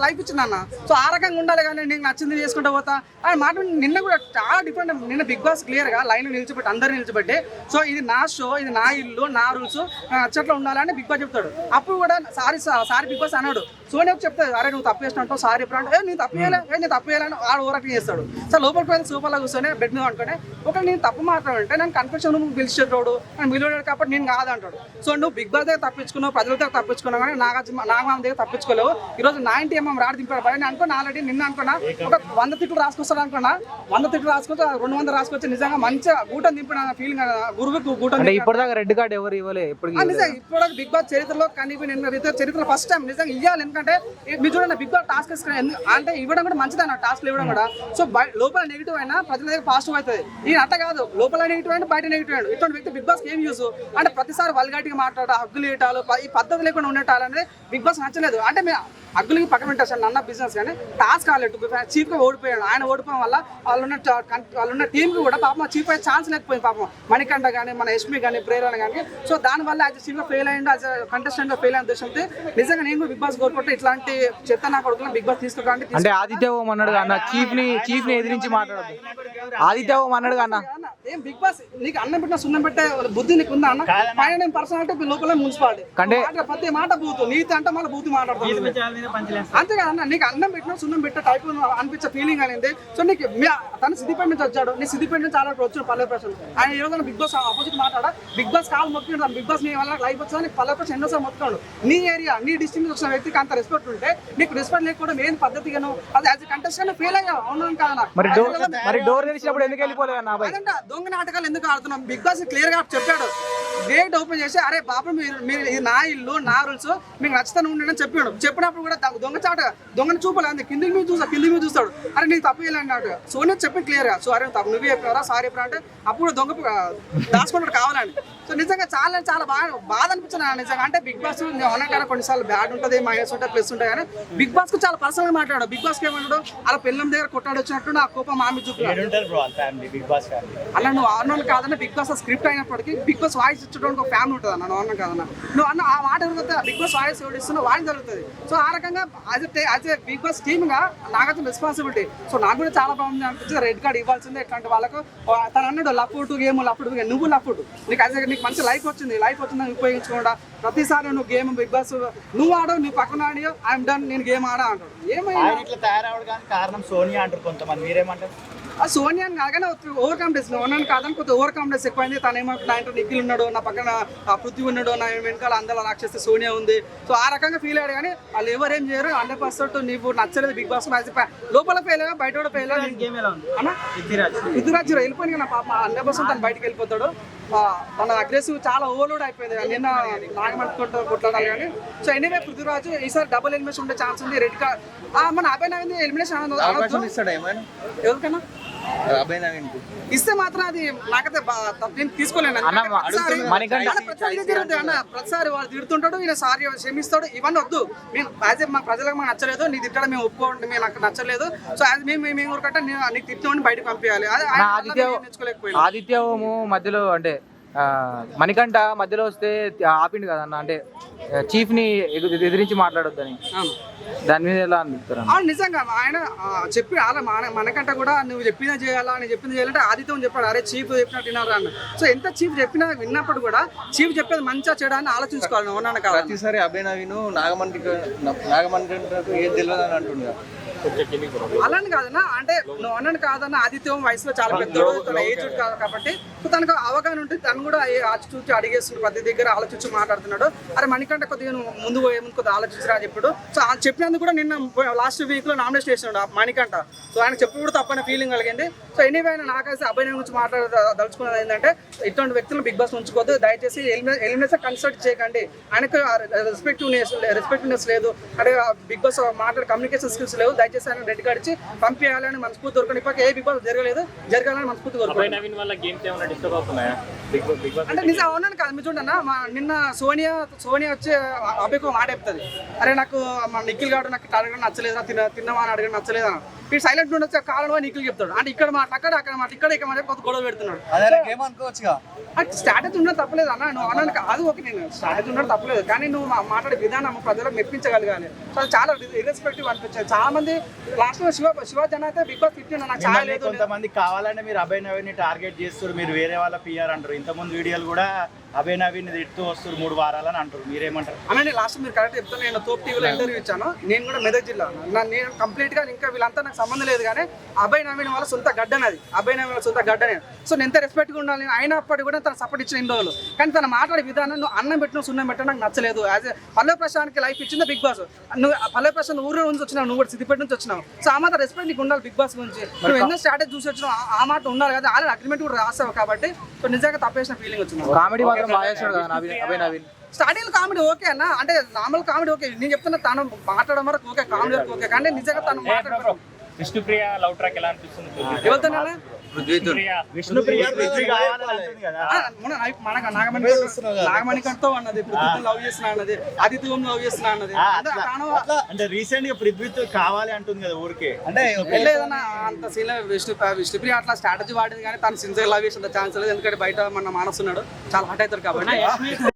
Life ఇచ్చింది అన్న. So ఆ రకంగా ఉండాలి కానీ నీకు నచ్చింది చేసుకుంటూ పోతా అని మాట. నిన్న కూడా చాలా డిఫరెంట్. నిన్న బిగ్ బాస్ క్లియర్గా లైన్ నిలిచిపెట్టి అందరిని నిలిచిపెట్టి సో ఇది నా షో, ఇది నా ఇల్లు, నా రూల్స్, అచ్చట్లో ఉండాలని బిగ్ బాస్ చెప్తాడు. అప్పుడు కూడా సారీ బిగ్ బాస్ అన్నాడు. సోనియాకు చెప్తాడు, అరే నువ్వు తప్పు చేసినట్టు సారీ ఇప్పుడు అంటే నేను తప్పు చేయాలి, నేను తప్పు చేయాలని వాడు ఓవరాక్ట్ చేస్తాడు. సో లోపలికి వెళ్ళి సూపర్లో కూర్చొని బెడ్ మీద అనుకుని ఒక నేను తప్పు మాట్లాడంటే నేను కన్ఫెషన్ నువ్వు పిలిచేటోడు నేను మిలియడాడు కాబట్టి నేను కాదంటాడు. సో నువ్వు బిగ్ బాస్ దగ్గర తప్పించుకున్నావు, ప్రజల దగ్గర తప్పించుకున్నావు, కానీ నాగమామ దగ్గర తప్పించుకోలేవు. ఈరోజు 90mm రాడు దింపాడు భయ. నేను అనుకున్నా ఆల్రెడీ నిన్న అనుకున్నా ఒక 100 తిట్లు రాసుకొస్తాడు అనుకున్నా. 100 తిట్లు రాసుకొచ్చి 200 రాసుకొచ్చి నిజంగా మంచిగా గూటం దింపిన ఫీలింగ్. గురువుకు గూటం ఇప్పటిదాకా రెడ్ కార్డ్ ఎవరు ఇవ్వలేదు నిజంగా. ఇప్పుడు బిగ్ బాస్ చరిత్రలో కనిపి చరిత్ర ఫస్ట్ టైం నిజంగా ఇవ్వాలి. ఎందుకంటే మీరు చూడండి బిగ్ బాస్ టాస్క్ అంటే ఇవ్వడం కూడా మంచిది అన్న, టాస్క్లు ఇవ్వడం కూడా. సో లోపల నెగిటివ్ అయినా ప్రజల దగ్గర పాజిటివ్ అవుతుంది. ఈ అట్ట కాదు, లోపల నెగిటివ్ అయినా బయట నెగిటివ్ అయినా ఇటువంటి వ్యక్తి బిగ్ బాస్ ఏం యూస్ అంటే ప్రతిసారి వల్గాటిగా మాట్లాడటం, హగ్గులు వేయటాలు, ఈ పద్ధతి లేకుండా ఉండటాలు అనేది బిగ్ బాస్ నచ్చలేదు. అంటే హగ్గులకి పక్కన పెట్టారు నన్న బిజినెస్ కానీ టాస్క్ కాలేదు. చీఫ్గా ఓడిపోయాడు. ఆయన ఓడిపోవడం వల్ల వాళ్ళున్న టీంకి కూడా పాపం చీఫ్ అయ్యే ఛాన్స్ లేకపోయింది. పాపం మణికంఠ కానీ మన యష్మి కానీ ప్రేరణ కానీ. సో దానివల్ల యాజ్ చీఫ్గా ఫెయిల్ అయ్యిండు, యాజ్ కంటెస్టెంట్గా ఫెయిల్ అయిన ఉద్దేశంతో నిజంగా నేను కూడా బిగ్ బాస్ కోరుకుంటే ఇట్లాంటి చెత్త నా కొడుకుని బిగ్ బాస్ తీసుకోవడానికి. అంటే ఆదిత్య ఓం అన్నాడు అన్న, చీఫ్ ని ఎదిరించి మాట్లాడదు. ఆదిత్య ఓం అన్నాడు అన్న, ఏం బిగ్ బాస్ నీకు అన్నం పెట్టిన సున్నం పెట్టే బుద్ధి నీకు ఉందా అన్న? పైన పర్సనాలిటీ లోపల మున్సిపాలిటీ ప్రతి మాట బూతు, నీతి అంటే మళ్ళీ బూతు మాట్లాడుతుంది అంతే కదన్న. నీకు అన్నం పెట్టినా సున్నం పెట్టే టైప్ అనిపించే ఫీలింగ్ అనేది. సో నీకు తను సిద్దిపేట నుంచి వచ్చాడు, నీ సిద్దిపేట నుంచి చాలా వచ్చాడు పల్లె ప్రశ్న. ఆయన ఈ రోజు బిగ్ బాస్ ఆపోజిట్ మాట్లాడా బిగ్ బాస్ కాల్ మొక్కిండు. బిగ్ బాస్ నీ వల్ల లైఫ్ వచ్చా పల్లె ప్రశ్న ఎన్నోసార్లు మొత్తాడు. నీ ఏరియా నీ డిస్ట్రిక్ట్ వచ్చిన వ్యక్తికి అంత రెస్పెక్ట్ ఉంటే నీకు రెస్పెక్ట్ లేకపోవడం ఏం పద్ధతిగాను అది యాజ్ కంటెస్టెంట్ ఫెయిల్ అయ్యావు. అవును కాదన్నా. మరి డోర్ తెలిసినప్పుడు ఎందుకు వెళ్ళిపోలేదు అన్న? దొంగ నాటకాలు ఎందుకు ఆడుతున్నాం? బిగ్ బాస్ క్లియర్ గా చెప్పాడు. గేట్ ఓపెన్ చేసి అరే బాబు మీరు ఇది నా ఇల్లు, నా రూల్స్, మీకు నచ్చుతాను ఉండని చెప్పాడు. చెప్పినప్పుడు కూడా దొంగను చూపలేదు. కిందికి మీద చూస్తాడు. అరే నీకు తప్పు చేయాలి అన్నాడు. సోనియా చెప్పి క్లియర్ గా. సో అరే తప్పు నువ్వే చెప్పారా, సారీ చెప్పరా అంటే అప్పుడు దొంగ దాచుకుంటాడు కావాలని. సో నిజంగా చాలా బాధ అనిపించింది నిజంగా. అంటే బిగ్ బాస్ అన్నట్టు కొన్నిసార్లు బ్యాడ్ ఉంటుంది, మైనస్ ఉంటాయి, ప్లస్ ఉంటాయి. కానీ బిగ్ బాస్ కు చాలా పర్సనల్ గా మాట్లాడాడు. బిగ్ బాస్ కి ఏమన్నాడు, అలా పిల్లల దగ్గర కొట్టాడు వచ్చినట్టు నా కోపం మామి చూపుతాడు. అలా నువ్వు అన్నాను కాదన్నా. బిగ్ బాస్ స్క్రిప్ట్ అయినప్పటికీ బిగ్ బాస్ వాయిస్ ఇచ్చడానికి ఒక ఫ్యామిలీ ఉంటుంది అన్న. నువ్వు అన్నా కాదన్నా, నువ్వు అన్న ఆ మాట ఎవరికైతే బిగ్ బాస్ వాయిస్ ఎవరిస్తున్నా వాయిస్ జరుగుతుంది. సో ఆ రకంగా as a Bigg Boss team గా నాకైతే రెస్పాన్సిబిలిటీ. సో నాకు కూడా చాలా బాగుంది అనిపించింది. రెడ్ కార్డ్ ఇవ్వాల్సిందే ఇట్లాంటి వాళ్ళకు. తను అన్నాడు లఫ్ట్ గేమ్ నువ్వు లఫ్ట్ నీకు మంచి లైఫ్ వచ్చిందని ఉపయోగించుకోకుండా ప్రతిసారి నువ్వు గేమ్ బిగ్ బాస్ నువ్వు ఆడవు, నీ పక్కన ఆడియో ఐఎమ్ డన్, నేను గేమ్ ఆడా అంటాడు. ఏమైనా తయారవడానికి కారణం సోనియా అంటారు కొంతమంది, మీరేమంటారు? సోనియా కాగానే ఓవర్ కాన్ఫిడెన్స్ ఉన్నాను కాదని కొంచెం ఓవర్ కాన్ఫిడెన్స్ ఎక్కువైంది. తను ఏమంటే నా ఇంట్లో నిఖిల్ ఉన్నాడు, నా పక్కన పృథ్వీ ఉన్నాడు, నా వెనకాల అందరూ రాక్షసి సోనియా ఉంది. సో ఆ రకంగా ఫీల్ అయ్యాడు. కానీ వాళ్ళు ఎవరేం చేయరు. 100% నీకు నచ్చలేదు బిగ్ బాస్ లోపల ఫెయిల్ అయ్యా, బయట కూడా ఫెయిల్ అయ్యా. పృథ్వీరాజ్ వెళ్ళిపోయింది నా పాప. 100% తను బయటకు వెళ్ళిపోతాడు. తన అగ్రెసివ్ చాలా ఓవర్లోడ్ అయిపోయింది. నిన్న నాగమంటుకుంటూ కొట్లాడాలి కానీ. సో ఎనీవే పృథ్వీరాజు ఈసారి డబుల్ ఎలిమినేషన్ ఉండే ఛాన్స్ ఉంది. రెడ్ కార్డ్ మన అబ్బాయి నవీన్ ఎలిమినేషన్ ఎవరికైనా ఇస్తే మాత్రం అది నాకైతే నేను తీసుకోలేను. ప్రతిసారి వాళ్ళు తిడుతుంటాడు, ఈయన సారీ క్షమిస్తాడు. ఇవన్నీ వద్దు. మేము మా ప్రజలకు మాకు నచ్చలేదు, నీ తిట్టడం మేము ఒప్పుకోండి, మేము నాకు నచ్చలేదు. సో మేము ఊరికంటే నీకు తిట్టమని బయటకు పంపించాలి. ఆదిత్య ఓము మధ్యలో అంటే మణికంఠ మధ్యలో వస్తే ఆపిండు కదన్న. అంటే చీఫ్ ని ఎదిరించి మాట్లాడొద్దని దాని మీద ఎలా అనిపిస్తారు? నిజంగా ఆయన చెప్పి అలా మనకంట కూడా నువ్వు చెప్పిందా చేయాలా, నేను చెప్పింది చేయాలంటే ఆదిత్యం చెప్పాడు అరే చీఫ్ చెప్పినట్టు వినారా అన్న. సో ఎంత చీఫ్ చెప్పినా విన్నప్పుడు కూడా చీఫ్ చెప్పేది మంచిగా చేయడాన్ని ఆలోచించుకోవాలి. అవునా కాదు? ప్రతిసారి అభయ్ నవీన్ నాగమండ్రి ఏది తెలియదు అని అంటుండే. అలాని కాదన్నా. అంటే నువ్వు అన్నాను కాదన్నా, ఆదిత్యం వయసులో చాలా పెద్దోడు, తన ఏజ్ కాబట్టి సో తనకు అవగాహన ఉంటుంది. తను కూడా చూసి అడిగేస్తున్నాడు, ప్రతి దగ్గర ఆలోచించి మాట్లాడుతున్నాడు. అరే మణికంఠ కొద్దిగా నువ్వు ముందు పోయే ముందు కొద్దిగా ఆలోచించరా చెప్పాడు. సో చెప్పినందుకు కూడా నిన్న లాస్ట్ వీక్ లో నామినేషన్ చేస్తున్నాడు మణికంఠ. సో ఆయన చెప్పి కూడా తప్పని ఫీలింగ్ కలిగింది. సో ఎనీవే నాకైతే అభయ్ గురించి మాట్లాడదలుచుకున్నది ఏంటంటే ఇటువంటి వ్యక్తులను బిగ్ బాస్ ఉంచుకోవద్దు. దయచేసి ఎలిమినేషన్ కన్సల్ట్ చేయకండి. ఆయనకు రెస్పెక్టివ్నెస్ లేదు. అంటే బిగ్ బాస్ మాట్లాడే కమ్యూనికేషన్ స్కిల్స్ లేవు. దయచేసి ఆయన రెడ్ కార్డ్ ఇచ్చి పంపించాలని మనస్ఫూర్తి కోరుకుని. ఇప్పటికే ఏ బిగ్ బాస్ జరగాలని మనస్ఫూర్తి కోరుకుంటున్నాను. అంటే నిజం అవునని కాదు. మీరు చూడన్నా నిన్న సోనియా వచ్చి అబ్బాయికి మాట చెప్తుంది, అరే నాకు మా నిఖిల్ గారు నాకు అడగడం నచ్చలేదా, తిన్నమా అని అడగడం నచ్చలేదా. ఈ సైలెంట్ ఉండొచ్చు కారణం అని నిఖిల్ చెప్తాడు. అంటే ఇక్కడ మాట అక్కడ మాట ఇక్కడ కొత్త గొడవ పెడుతున్నాడు. అదే గేమ్ అనుకోవచ్చుగా. స్ట్రాటజీ ఉండడం తప్పలేదు అన్న, నువ్వు అన్నాను అది ఓకే, నేను స్ట్రాటజీ ఉండడం తప్పలేదు, కానీ నువ్వు మాట్లాడే విధానం ప్రజలకు మెప్పించగలగాలి. సో అది చాలా ఇర్రెస్పెక్టివ్ అనిపించింది. చాలా మంది లాస్ట్ లో శివజన అయితే బిగ్ బాస్ తిట్టిండు, నాకు చాలా లేదు. కొంతమంది కావాలంటే మీరు అభయ్ నవీన్ టార్గెట్ చేస్తారు, మీరు వేరే వాళ్ళ పిఆర్ అంటారు. ఇంతకుముందు వీడియోలు కూడా అభయ్ నవీన్ తిడుతూ వస్తారు 3 వారాలని అంటారు, మీరేమంటారు? అలానే లాస్ట్ మీరు కరెక్ట్ చెప్తాను. నేను తోపు టీవీలో ఇంటర్వ్యూ ఇచ్చాను, నేను కూడా మెదక్ జిల్లా, నేను కంప్లీట్ గా ఇంకా వీళ్ళంతా నాకు సంబంధం లేదు, కానీ అభయ్ నవీన్ వాళ్ళ సొంత గడ్డనది, అభయ్ నవీన్ వాళ్ళ సొంత గడ్డనే. సో నేను ఎంత రెస్పెక్ట్గా ఉండాలి అయినప్పటికీ కూడా తన సపోర్ట్ ఇచ్చిన ఇన్ని రోజులు, కానీ తన మాట్లాడే విధానం నువ్వు అన్నం పెట్టిన సున్నం పెట్టడం నాకు నచ్చలేదు. యాజ్ పల్లె ప్రశాంత్కి లైఫ్ ఇచ్చింది బిగ్ బాస్. నువ్వు పల్లె ప్రశాంత్ ఊరు నుంచి వచ్చినావు, నువ్వు కూడా సిద్దిపేట నుంచి వచ్చినావు. సో ఆ మాత్రం రెస్పెక్ట్ నీకు ఉండాలి బిగ్ బాస్ గురించి. నువ్వు ఎన్నో స్ట్రాటజీ చూసి వచ్చినావు, ఆ మాట ఉండాలి కదా. ఆల్రెడీ అగ్రిమెంట్ కూడా రాసావు కాబట్టి సో నిజంగా తప్పేసిన ఫీలింగ్ వచ్చింది. కామెడీ మాత్రం బాగా చేస్తాడు కదా Abhay Naveen. Starting comedy okay అన్న, అంటే నార్మల్ కామెడీ ఓకే, నేను చెప్తున్నా తను మాట్లాడడం వరకు ఓకే, కామెడీ వరకు ఓకే, కానీ నిజంగా తను మాట్లాడడం విష్ణుప్రియ లవ్ ట్రాక్ ఎలా అనిపిస్తుంది? ఎవరితోనే విష్ణుప్రియ పృథ్వీ కావాలని అంటుంది కదా. నాగమణికంతో అన్నది, పృథ్వీతో లవ్ చేస్తున్నా అన్నది, అదితితో లవ్ చేస్తున్నా అన్నది. అంటే రీసెంట్ గా పృథ్వీతో కావాలి అంటుంది కదా ఊరికే. అంటే లేదన్నా అంత సీన్ విష్ణుప్రియ అట్లా స్ట్రాటజీ వాడింది, కానీ తను సిన్సియర్ లవ్ చేసిన ఛాన్స్ లేదు. ఎందుకంటే బయట మన మానసున్నాడు చాలా హట్ అవుతారు కాబట్టి.